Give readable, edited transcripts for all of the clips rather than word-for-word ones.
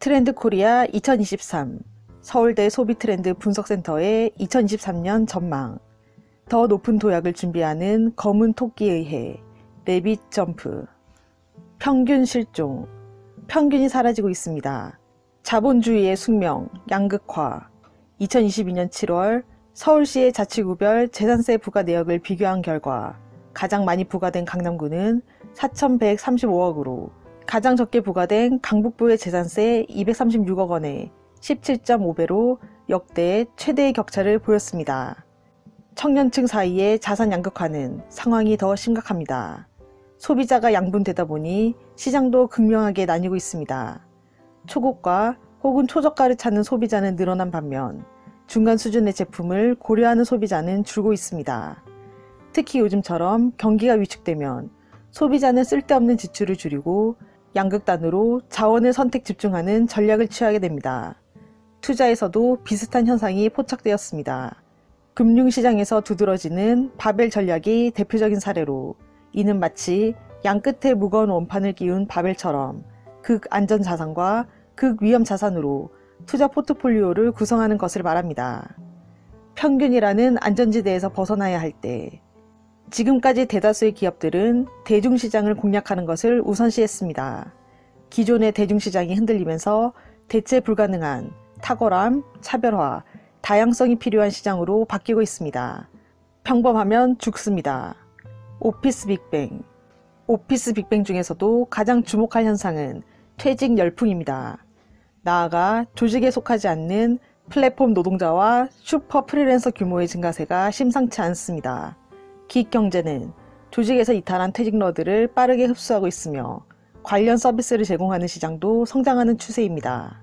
트렌드 코리아 2023 서울대 소비트렌드 분석센터의 2023년 전망. 더 높은 도약을 준비하는 검은 토끼에 의해 레빗 점프. 평균 실종. 평균이 사라지고 있습니다. 자본주의의 숙명, 양극화. 2022년 7월 서울시의 자치구별 재산세 부과 내역을 비교한 결과 가장 많이 부과된 강남구는 4,135억으로 가장 적게 부과된 강북부의 재산세 236억 원에 17.5배로 역대 최대의 격차를 보였습니다. 청년층 사이의 자산 양극화는 상황이 더 심각합니다. 소비자가 양분되다 보니 시장도 극명하게 나뉘고 있습니다. 초고가 혹은 초저가를 찾는 소비자는 늘어난 반면 중간 수준의 제품을 고려하는 소비자는 줄고 있습니다. 특히 요즘처럼 경기가 위축되면 소비자는 쓸데없는 지출을 줄이고 양극단으로 자원을 선택 집중하는 전략을 취하게 됩니다. 투자에서도 비슷한 현상이 포착되었습니다. 금융시장에서 두드러지는 바벨 전략이 대표적인 사례로 이는 마치 양 끝에 무거운 원판을 끼운 바벨처럼 극안전 자산과 극위험 자산으로 투자 포트폴리오를 구성하는 것을 말합니다. 평균이라는 안전지대에서 벗어나야 할 때 지금까지 대다수의 기업들은 대중시장을 공략하는 것을 우선시했습니다. 기존의 대중시장이 흔들리면서 대체 불가능한 탁월함, 차별화, 다양성이 필요한 시장으로 바뀌고 있습니다. 평범하면 죽습니다. 오피스 빅뱅. 오피스 빅뱅 중에서도 가장 주목할 현상은 퇴직 열풍입니다. 나아가 조직에 속하지 않는 플랫폼 노동자와 슈퍼 프리랜서 규모의 증가세가 심상치 않습니다. 기익경제는 조직에서 이탈한 퇴직러들을 빠르게 흡수하고 있으며 관련 서비스를 제공하는 시장도 성장하는 추세입니다.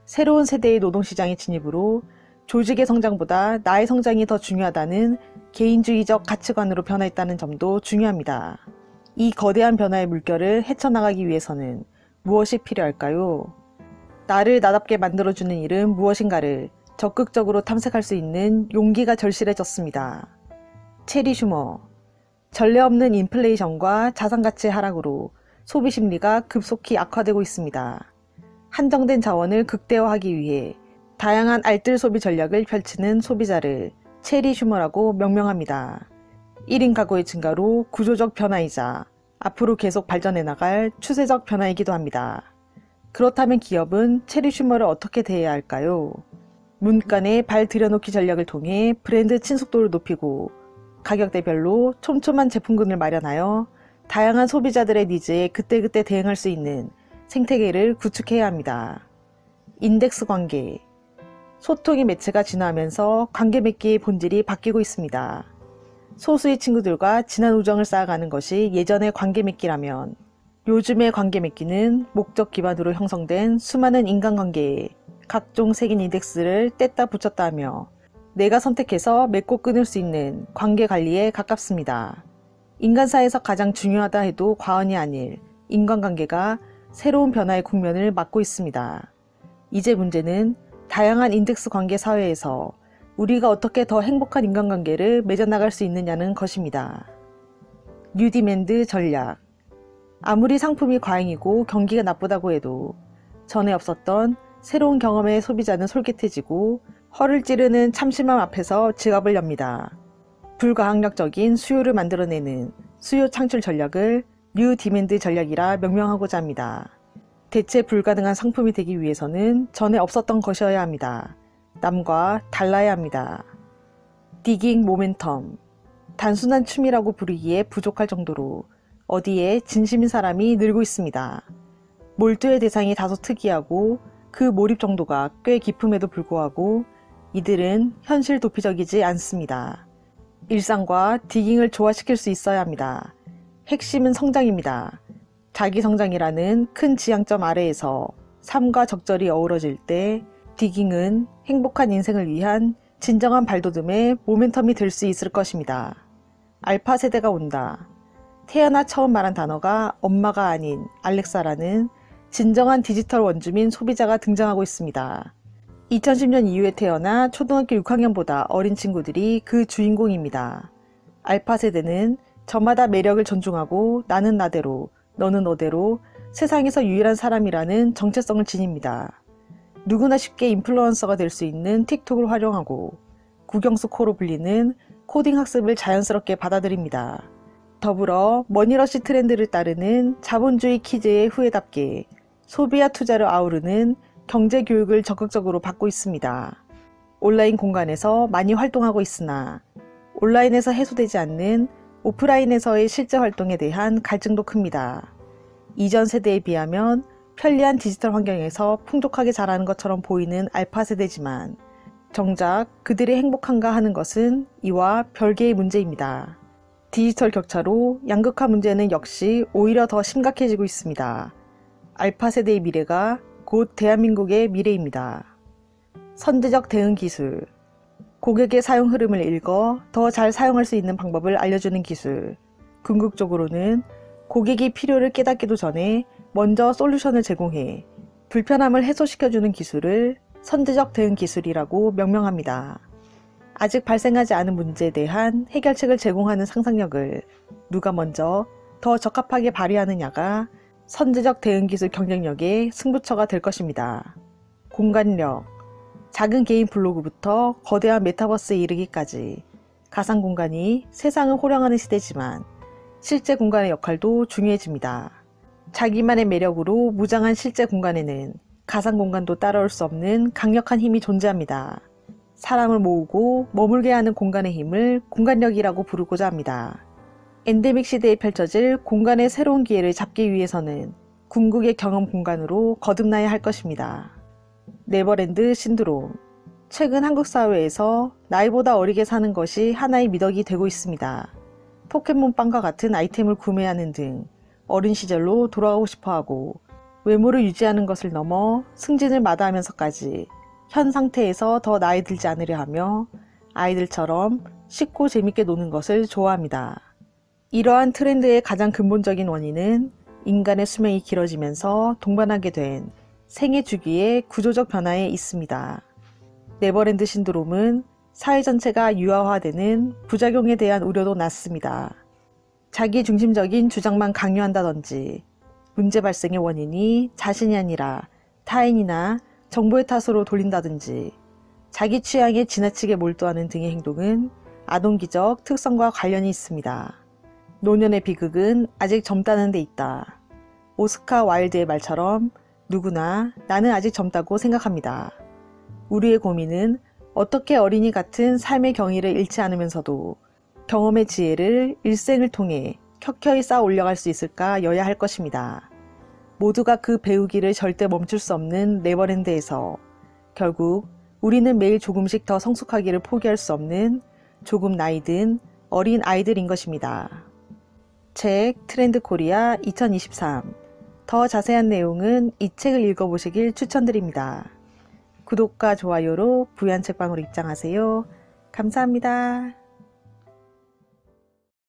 새로운 세대의 노동시장의 진입으로 조직의 성장보다 나의 성장이 더 중요하다는 개인주의적 가치관으로 변화했다는 점도 중요합니다. 이 거대한 변화의 물결을 헤쳐나가기 위해서는 무엇이 필요할까요? 나를 나답게 만들어주는 일은 무엇인가를 적극적으로 탐색할 수 있는 용기가 절실해졌습니다. 체리 슈머. 전례 없는 인플레이션과 자산가치의 하락으로 소비심리가 급속히 악화되고 있습니다. 한정된 자원을 극대화하기 위해 다양한 알뜰 소비 전략을 펼치는 소비자를 체리 슈머라고 명명합니다. 1인 가구의 증가로 구조적 변화이자 앞으로 계속 발전해 나갈 추세적 변화이기도 합니다. 그렇다면 기업은 체리 슈머를 어떻게 대해야 할까요? 문간에 발 들여놓기 전략을 통해 브랜드 친숙도를 높이고 가격대별로 촘촘한 제품군을 마련하여 다양한 소비자들의 니즈에 그때그때 대응할 수 있는 생태계를 구축해야 합니다. 인덱스 관계. 소통의 매체가 진화하면서 관계 맺기의 본질이 바뀌고 있습니다. 소수의 친구들과 진한 우정을 쌓아가는 것이 예전의 관계 맺기라면 요즘의 관계 맺기는 목적 기반으로 형성된 수많은 인간관계에 각종 색인 인덱스를 뗐다 붙였다 하며 내가 선택해서 맺고 끊을 수 있는 관계 관리에 가깝습니다. 인간사에서 가장 중요하다 해도 과언이 아닐 인간관계가 새로운 변화의 국면을 맞고 있습니다. 이제 문제는 다양한 인덱스 관계 사회에서 우리가 어떻게 더 행복한 인간관계를 맺어나갈 수 있느냐는 것입니다. 뉴디맨드 전략. 아무리 상품이 과잉이고 경기가 나쁘다고 해도 전에 없었던 새로운 경험의 소비자는 솔깃해지고 허를 찌르는 참심함 앞에서 지갑을 엽니다. 불가항력적인 수요를 만들어내는 수요 창출 전략을 뉴 디맨드 전략이라 명명하고자 합니다. 대체 불가능한 상품이 되기 위해서는 전에 없었던 것이어야 합니다. 남과 달라야 합니다. 디깅 모멘텀. 단순한 춤이라고 부르기에 부족할 정도로 어디에 진심인 사람이 늘고 있습니다. 몰두의 대상이 다소 특이하고 그 몰입 정도가 꽤 깊음에도 불구하고 이들은 현실 도피적이지 않습니다. 일상과 디깅을 조화시킬 수 있어야 합니다. 핵심은 성장입니다. 자기 성장이라는 큰 지향점 아래에서 삶과 적절히 어우러질 때 디깅은 행복한 인생을 위한 진정한 발돋움의 모멘텀이 될 수 있을 것입니다. 알파 세대가 온다. 태어나 처음 말한 단어가 엄마가 아닌 알렉사라는 진정한 디지털 원주민 소비자가 등장하고 있습니다. 2010년 이후에 태어나 초등학교 6학년보다 어린 친구들이 그 주인공입니다. 알파 세대는 저마다 매력을 존중하고 나는 나대로, 너는 너대로 세상에서 유일한 사람이라는 정체성을 지닙니다. 누구나 쉽게 인플루언서가 될 수 있는 틱톡을 활용하고 국영수 코로 불리는 코딩 학습을 자연스럽게 받아들입니다. 더불어 머니러시 트렌드를 따르는 자본주의 키즈의 후예답게 소비와 투자를 아우르는 경제 교육을 적극적으로 받고 있습니다. 온라인 공간에서 많이 활동하고 있으나 온라인에서 해소되지 않는 오프라인에서의 실제 활동에 대한 갈증도 큽니다. 이전 세대에 비하면 편리한 디지털 환경에서 풍족하게 자라는 것처럼 보이는 알파 세대지만 정작 그들이 행복한가 하는 것은 이와 별개의 문제입니다. 디지털 격차로 양극화 문제는 역시 오히려 더 심각해지고 있습니다. 알파 세대의 미래가 곧 대한민국의 미래입니다. 선제적 대응 기술, 고객의 사용 흐름을 읽어 더 잘 사용할 수 있는 방법을 알려주는 기술. 궁극적으로는 고객이 필요를 깨닫기도 전에 먼저 솔루션을 제공해 불편함을 해소시켜주는 기술을 선제적 대응 기술이라고 명명합니다. 아직 발생하지 않은 문제에 대한 해결책을 제공하는 상상력을 누가 먼저 더 적합하게 발휘하느냐가 선제적 대응 기술 경쟁력의 승부처가 될 것입니다. 공간력, 작은 개인 블로그부터 거대한 메타버스에 이르기까지 가상 공간이 세상을 호령하는 시대지만 실제 공간의 역할도 중요해집니다. 자기만의 매력으로 무장한 실제 공간에는 가상 공간도 따라올 수 없는 강력한 힘이 존재합니다. 사람을 모으고 머물게 하는 공간의 힘을 공간력이라고 부르고자 합니다. 엔데믹 시대에 펼쳐질 공간의 새로운 기회를 잡기 위해서는 궁극의 경험 공간으로 거듭나야 할 것입니다. 네버랜드 신드롬. 최근 한국 사회에서 나이보다 어리게 사는 것이 하나의 미덕이 되고 있습니다. 포켓몬빵과 같은 아이템을 구매하는 등 어린 시절로 돌아가고 싶어하고 외모를 유지하는 것을 넘어 승진을 마다하면서까지 현 상태에서 더 나이 들지 않으려 하며 아이들처럼 쉽고 재밌게 노는 것을 좋아합니다. 이러한 트렌드의 가장 근본적인 원인은 인간의 수명이 길어지면서 동반하게 된 생애 주기의 구조적 변화에 있습니다. 네버랜드 신드롬은 사회 전체가 유아화되는 부작용에 대한 우려도 낳습니다. 자기 중심적인 주장만 강요한다든지 문제 발생의 원인이 자신이 아니라 타인이나 정보의 탓으로 돌린다든지 자기 취향에 지나치게 몰두하는 등의 행동은 아동기적 특성과 관련이 있습니다. 노년의 비극은 아직 젊다는 데 있다. 오스카 와일드의 말처럼 누구나 나는 아직 젊다고 생각합니다. 우리의 고민은 어떻게 어린이 같은 삶의 경위를 잃지 않으면서도 경험의 지혜를 일생을 통해 켜켜이 쌓아 올려갈 수 있을까 여야 할 것입니다. 모두가 그 배우기를 절대 멈출 수 없는 네버랜드에서 결국 우리는 매일 조금씩 더 성숙하기를 포기할 수 없는 조금 나이 든 어린 아이들인 것입니다. 책 트렌드 코리아 2023. 더 자세한 내용은 이 책을 읽어보시길 추천드립니다. 구독과 좋아요로 부연 책방으로 입장하세요. 감사합니다.